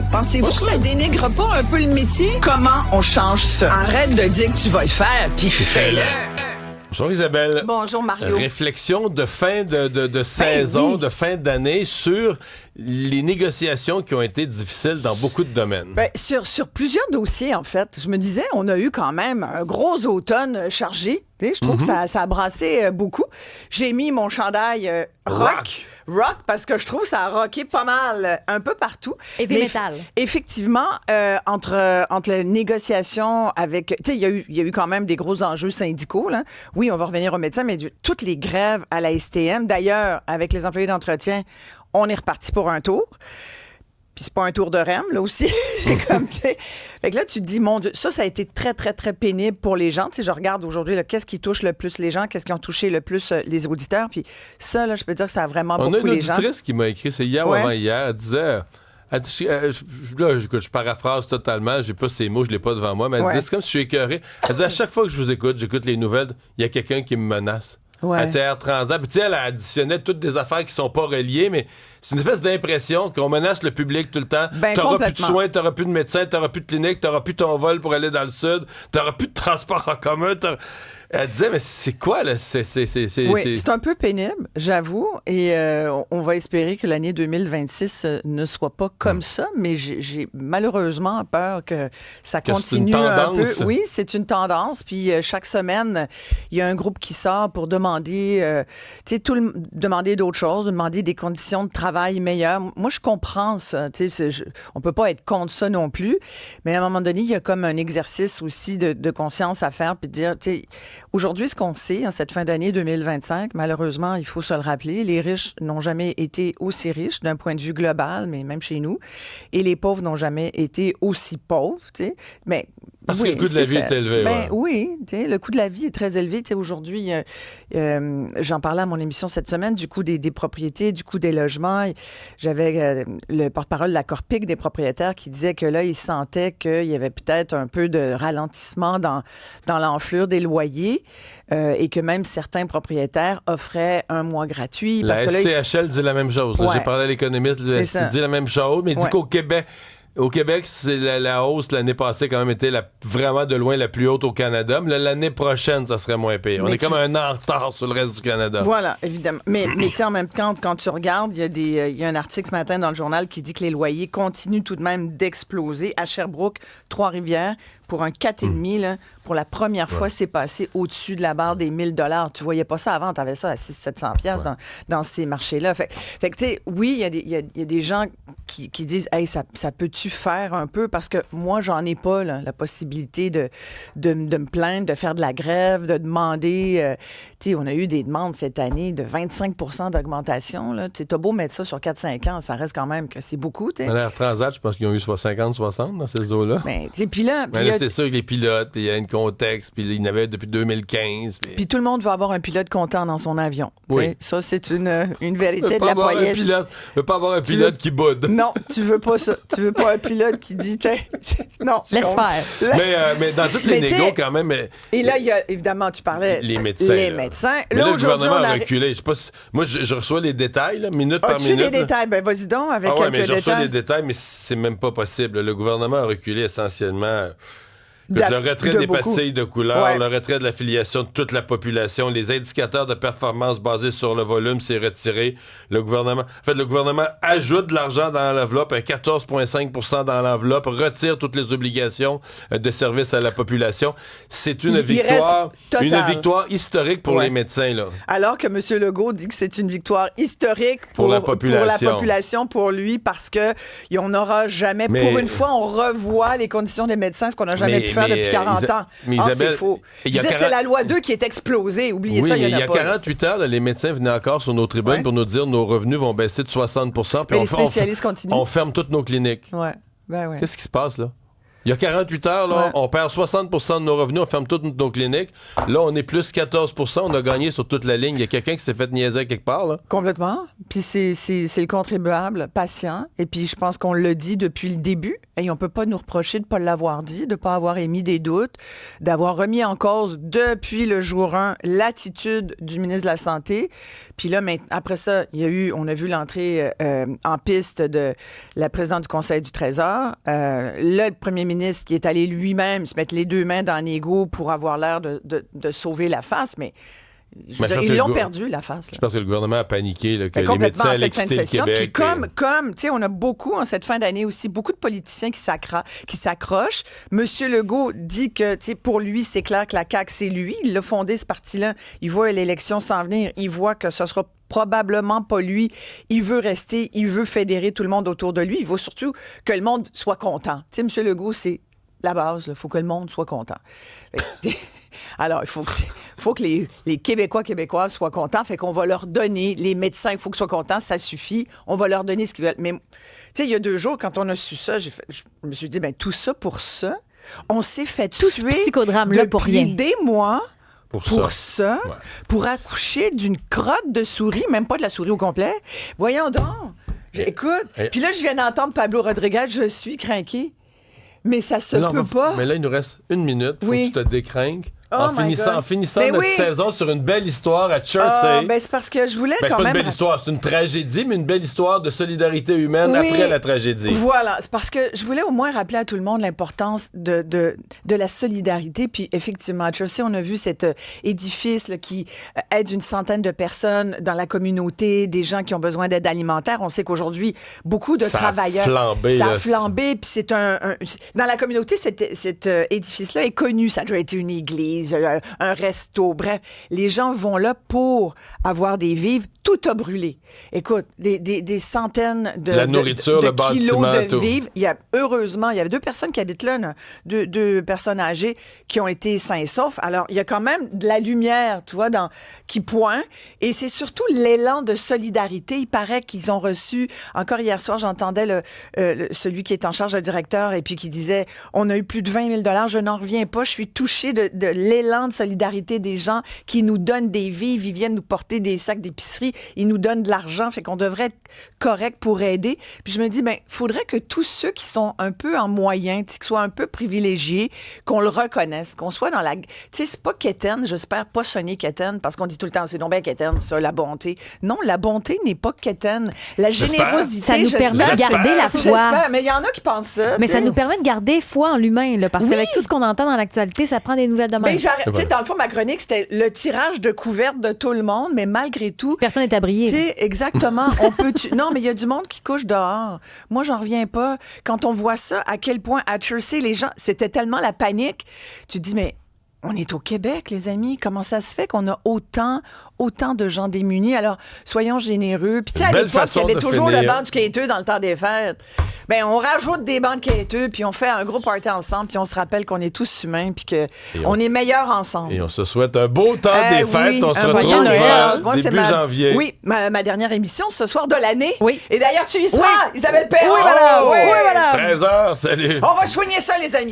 Pensez-vous que ça dénigre pas un peu le métier? Comment on change ça? Arrête de dire que tu vas le faire, puis fais-le. Bonjour Isabelle. Bonjour Mario. Réflexion de fin de saison, de fin d'année sur les négociations qui ont été difficiles dans beaucoup de domaines. Sur plusieurs dossiers, en fait. Je me disais, on a eu quand même un gros automne chargé. Je trouve que ça a brassé beaucoup. J'ai mis mon chandail rock, parce que je trouve que ça a rocké pas mal un peu partout. Et des métal. Effectivement, entre les négociations avec... Tu sais, il y a eu quand même des gros enjeux syndicaux, là. Oui, on va revenir aux médecins, mais toutes les grèves à la STM. D'ailleurs, avec les employés d'entretien, on est reparti pour un tour. Puis c'est pas un tour de REM, là aussi. C'est comme, tu sais. Fait que là, tu te dis, mon Dieu, ça a été très, très, très pénible pour les gens. Tu sais, je regarde aujourd'hui, là, qu'est-ce qui touche le plus les gens, qu'est-ce qui ont touché le plus les auditeurs. Puis ça, là, je peux dire que ça a vraiment beaucoup les gens. On a une auditrice qui m'a écrit, c'est hier ou avant-hier, elle disait... je paraphrase totalement, j'ai pas ces mots, je l'ai pas devant moi, mais elle disait, c'est comme si je suis écœuré. Elle disait, à chaque fois que je vous écoute, j'écoute les nouvelles, il y a quelqu'un qui me menace. Elle disait Air Transat, puis tu sais, elle additionnait toutes des affaires qui sont pas reliées, mais c'est une espèce d'impression qu'on menace le public tout le temps. T'auras plus de soins, t'auras plus de médecins, t'auras plus de clinique, t'auras plus ton vol pour aller dans le sud, t'auras plus de transport en commun. Elle disait, mais c'est quoi, là? C'est un peu pénible, j'avoue, et on va espérer que l'année 2026 ne soit pas comme ça, mais j'ai malheureusement peur que ça continue un peu. Oui, c'est une tendance, puis chaque semaine, il y a un groupe qui sort pour demander, demander d'autres choses, demander des conditions de travail meilleures. Moi, je comprends ça, on peut pas être contre ça non plus, mais à un moment donné, il y a comme un exercice aussi de conscience à faire, puis de dire, tu sais, aujourd'hui, ce qu'on sait en cette fin d'année 2025, malheureusement, il faut se le rappeler, les riches n'ont jamais été aussi riches d'un point de vue global, mais même chez nous, et les pauvres n'ont jamais été aussi pauvres, tu sais. Mais parce que le coût de la vie est élevé. Oui, le coût de la vie est très élevé. Aujourd'hui, j'en parlais à mon émission cette semaine, du coût des propriétés, du coût des logements. J'avais le porte-parole de la Corpic des propriétaires qui disait que là, il sentait qu'il y avait peut-être un peu de ralentissement dans l'enflure des loyers et que même certains propriétaires offraient un mois gratuit. Parce que là, SCHL dit la même chose. Là, j'ai parlé à l'économiste, il dit la même chose, mais il dit qu'au Québec... Au Québec, c'est la hausse l'année passée quand même été vraiment de loin la plus haute au Canada. Mais l'année prochaine, ça serait moins pire. On est comme un an en retard sur le reste du Canada. Voilà, évidemment. Mais tu sais, en même temps, quand tu regardes, il y a un article ce matin dans le journal qui dit que les loyers continuent tout de même d'exploser. À Sherbrooke, Trois-Rivières, pour un 4,5, là, pour la première fois, c'est passé au-dessus de la barre des 1 000 $. Tu voyais pas ça avant, tu avais ça à 600-700$ dans ces marchés-là. Fait que, tu sais, oui, il y a des gens qui disent « Hey, ça peut-tu faire un peu? » Parce que moi, j'en ai pas la possibilité de me plaindre, de faire de la grève, de demander... tu sais, on a eu des demandes cette année de 25% d'augmentation. Tu as beau mettre ça sur 4-5 ans, ça reste quand même que c'est beaucoup. À l'Air Transat, je pense qu'ils ont eu 50-60 dans ces eaux-là. Puis là, c'est sûr que les pilotes, puis il y a un contexte, puis il y en avait depuis 2015. Puis tout le monde va avoir un pilote content dans son avion. Oui. Ça, c'est une vérité de la poignée. Tu veux pas avoir un pilote qui boude. Non, tu veux pas ça. Tu veux pas un pilote qui dit non. Laisse faire. Mais dans toutes les négos, quand même. Et là, il y a évidemment, tu parlais. Les médecins. Mais là, le gouvernement a reculé. Je sais pas moi, je reçois les détails, là, minute par minute. As-tu les détails? Ben, vas-y donc avec quelques détails. Je reçois les détails, mais c'est même pas possible. Le gouvernement a reculé essentiellement. Le retrait des pastilles de couleur, le retrait de l'affiliation de toute la population, les indicateurs de performance basés sur le volume, c'est retiré. Le gouvernement ajoute de l'argent dans l'enveloppe, un 14,5% dans l'enveloppe, retire toutes les obligations de service à la population. C'est une victoire historique pour les médecins. Là. Alors que M. Legault dit que c'est une victoire historique pour la population, pour lui, parce qu'on n'aura jamais, pour une fois, on revoit les conditions des médecins, ce qu'on n'a jamais pu faire depuis 40 ans. Mais Isabelle, c'est faux. C'est la loi 2 qui est explosée. Oubliez ça, il y en a pas. Il y a 48 heures, là, les médecins venaient encore sur nos tribunes pour nous dire que nos revenus vont baisser de 60%. Puis les spécialistes continuent. On ferme toutes nos cliniques. Ouais. Qu'est-ce qui se passe, là? Il y a 48 heures, là, on perd 60 de nos revenus, on ferme toutes nos cliniques. Là, on est plus 14 on a gagné sur toute la ligne. Il y a quelqu'un qui s'est fait niaiser quelque part, là. Complètement. Puis c'est le contribuable patient. Et puis je pense qu'on l'a dit depuis le début. Et on peut pas nous reprocher de ne pas l'avoir dit, de ne pas avoir émis des doutes, d'avoir remis en cause depuis le jour 1 l'attitude du ministre de la Santé. Puis là, après ça, on a vu l'entrée en piste de la présidente du Conseil du Trésor. Le premier ministre qui est allé lui-même se mettre les deux mains dans l'égo pour avoir l'air de sauver la face, mais ils l'ont perdu, la face. Là. Je pense que le gouvernement a paniqué, là, que les complètement médecins allaient quitter le Québec. Puis comme tu sais, on a beaucoup, en cette fin d'année aussi, beaucoup de politiciens qui s'accrochent. Monsieur Legault dit que, tu sais, pour lui, c'est clair que la CAQ, c'est lui. Il a fondé ce parti-là. Il voit l'élection s'en venir. Il voit que ce sera probablement pas lui. Il veut rester. Il veut fédérer tout le monde autour de lui. Il veut surtout que le monde soit content. Tu sais, Monsieur Legault, c'est la base. Il faut que le monde soit content. Alors, il faut que les Québécoises soient contents. Fait qu'on va leur donner, les médecins, il faut qu'ils soient contents, ça suffit. On va leur donner ce qu'ils veulent. Mais, tu sais, il y a 2 jours, quand on a su ça, je me suis dit, tout ça pour ça, on s'est fait tout tuer ce psychodrame-là pour rien. Des mois pour ça. Ouais. Pour accoucher d'une crotte de souris, même pas de la souris au complet. Voyons donc. Écoute, puis là, je viens d'entendre Pablo Rodriguez, je suis crinqué. Mais ça se peut pas. Mais là, il nous reste 1 minute. Faut que tu te décrinques. Oh en finissant notre saison sur une belle histoire à Chelsea. C'est parce que je voulais quand c'est pas même... une belle histoire, c'est une tragédie, mais une belle histoire de solidarité humaine après la tragédie. Voilà, c'est parce que je voulais au moins rappeler à tout le monde l'importance de la solidarité. Puis effectivement, à Chelsea, on a vu cet édifice là, qui aide une centaine de personnes dans la communauté, des gens qui ont besoin d'aide alimentaire. On sait qu'aujourd'hui, beaucoup de travailleurs... Ça a flambé. Puis c'est dans la communauté, cet édifice-là est connu. Ça doit être une église, un resto, bref, les gens vont là pour avoir des vivres. Tout a brûlé. Écoute, des centaines de kilos de vivres. Heureusement, il y avait 2 personnes qui habitent là, deux personnes âgées qui ont été sains et saufs. Alors, il y a quand même de la lumière, tu vois, qui pointe. Et c'est surtout l'élan de solidarité. Il paraît qu'ils ont reçu, encore hier soir, j'entendais celui qui est en charge, le directeur, et puis qui disait, on a eu plus de 20 000 $, je n'en reviens pas, je suis touchée de l'élan de solidarité des gens qui nous donnent des vivres, ils viennent nous porter des sacs d'épicerie, ils nous donnent de l'argent, fait qu'on devrait être correct pour aider. Puis je me dis, faudrait que tous ceux qui sont un peu en moyen, qui soient un peu privilégiés, qu'on le reconnaisse, qu'on soit dans la... Tu sais, c'est pas quétaine, j'espère pas sonner quétaine, parce qu'on dit tout le temps, c'est donc bien quétaine, ça, la bonté. Non, la bonté n'est pas quétaine. La générosité, ça nous permet de garder la foi. J'espère, mais il y en a qui pensent ça. Mais ça nous permet de garder foi en l'humain, là, parce qu'avec tout ce qu'on entend dans l'actualité, ça prend des nouvelles de même. Dans le fond, ma chronique, c'était le tirage de couvertes de tout le monde, mais malgré tout... Personne n'est abrié. Tu sais, exactement. Non, mais il y a du monde qui couche dehors. Moi, j'en reviens pas. Quand on voit ça, à quel point à Chelsea, les gens... C'était tellement la panique. Tu te dis, mais on est au Québec, les amis. Comment ça se fait qu'on a autant de gens démunis? Alors, soyons généreux. Puis, tu sais, à l'époque, il y avait toujours le banc du quêteux dans le temps des fêtes. On rajoute des bancs de quêteux, puis on fait un gros party ensemble, puis on se rappelle qu'on est tous humains, puis qu'on est meilleurs ensemble. Et on se souhaite un beau temps des fêtes. On se retrouve début janvier. Oui, ma dernière émission ce soir de l'année. Oui. Et d'ailleurs, tu y seras, Isabelle Perrault. Oui, voilà. 13h, salut. On va soigner ça, les amis.